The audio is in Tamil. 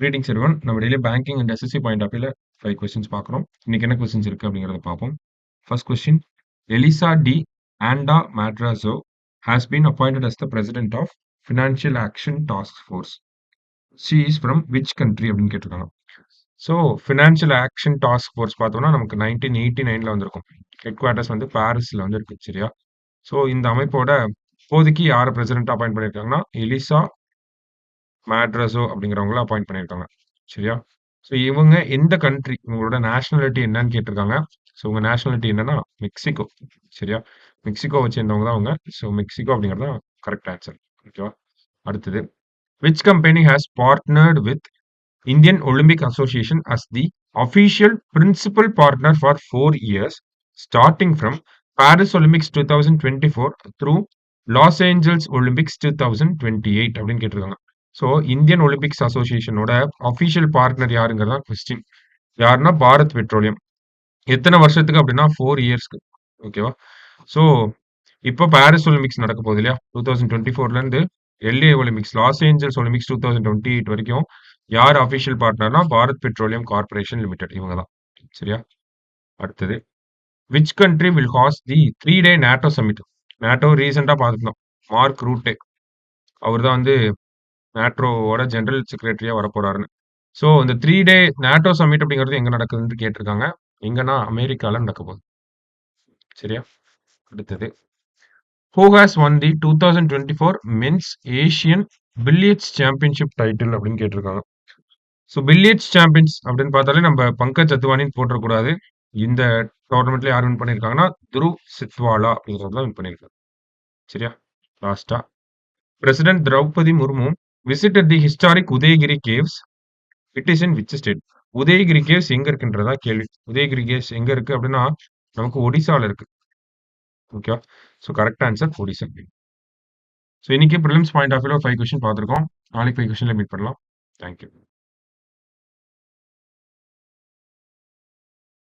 Greetings everyone. நம்ம daily banking and SSC point of வியூல 5 கொஸ்டின்ஸ் பார்க்குறோம். இன்னைக்கு என்ன கொஸ்டின்ஸ் இருக்கு அப்படிங்கிறத பார்ப்போம். First question, Elisha D Andal மேட்ராஸோ has been appointed as the president of Financial Action Task Force. She is from which country அப்படின்னு கேட்டிருக்காங்க. So financial action task force பார்த்தோம்னா நமக்கு 1989ல வந்திருக்கும். ஹெட் குவார்ட்டர்ஸ் வந்து பாரிஸ்ல வந்து இருக்கு, சரியா? ஸோ இந்த அமைப்போட இப்போதைக்கு யாரை பிரசிடென்ட் அப்பாயிண்ட் பண்ணியிருக்காங்கன்னா எலிசா மேட்ரஸோ அப்படிங்கிறவங்கள அப்பாயிண்ட் பண்ணியிருக்காங்க, சரியா? ஸோ இவங்க எந்த கண்ட்ரி, உங்களோட நேஷனாலிட்டி என்னன்னு கேட்டிருக்காங்க. ஸோ உங்க நேஷனாலிட்டி என்னன்னா மெக்சிகோ, சரியா? மெக்சிகோவை சேர்ந்தவங்க தான் அவங்க. ஸோ மெக்சிகோ அப்படிங்கிறது தான் கரெக்ட் ஆன்சர், ஓகேவா? அடுத்தது, which company has partnered with Indian Olympic Association as the official principal partner for 4 years starting from Paris Olympics 2024 through Los Angeles Olympics 2028 அப்படின்னு கேட்டிருக்காங்க. ஸோ இந்தியன் ஒலிம்பிக்ஸ் அசோசியேஷனோட அஃபீஷியல் பார்ட்னர் யாருங்கிறதா கொஸ்டின். யாருன்னா பாரத் பெட்ரோலியம். எத்தனை வருஷத்துக்கு அப்படின்னா 4 இயர்ஸ்க்கு, ஓகேவா? ஸோ இப்போ பாரிஸ் ஒலிம்பிக்ஸ் நடக்க போகுது இல்லையா, 2024லேருந்து LA Olympics, Los Angeles Olympics 2028 வரைக்கும் யார் அஃபிஷியல் பார்ட்னர்னா பாரத் பெட்ரோலியம் கார்பரேஷன் லிமிடெட், இவங்க தான், சரியா? அடுத்தது, which country will host the 3-day NATO summit. NATO ரீசெண்டாக பார்த்துருந்தோம், மார்க் ரூட்டே அவர் தான் வந்து நேட்டோவோட ஜெனரல் செக்ரட்டரியா வரப்போறாருன்னு. ஸோ இந்த 3-day நேட்டோ சமிட் அப்படிங்கிறது எங்க நடக்குதுன்னு கேட்டிருக்காங்க. எங்கன்னா அமெரிக்கால நடக்க போகுது, சரியா? அடுத்தது, who has won the 2024 men's Asian billiards championship title அப்படின்னு கேட்டிருக்காங்க. ஸோ பில்லியர்ட்ஸ் சாம்பியன்ஸ் அப்படின்னு பார்த்தாலே நம்ம பங்கஜ் அத்வானின்னு போட்டுறக்கூடாது. இந்த டோர்னமெண்ட்ல யார் வின் பண்ணியிருக்காங்கன்னா துருவ் சித்வாலா அப்படிங்கிறது தான் வின் பண்ணியிருக்காங்க, சரியா? லாஸ்டா, president Droupadi Murmu visited the historic Udayagiri caves. It is in which state? Udayagiri caves எங்க இருக்குன்றதா கேள்வி. உதயகிரி கேவ்ஸ் எங்க இருக்கு அப்படின்னா நமக்கு ஒடிசால இருக்கு, ஓகேவா? So correct answer Odisha. So இன்னைக்கு ப்ரிலிம்ஸ் பாயிண்ட் ஆஃப் வியூல 5 கொஸ்டின் பார்த்துருக்கோம். நாளைக்கு 5 கொஸ்டின்ல மீட் பண்ணலாம். தேங்க்யூ.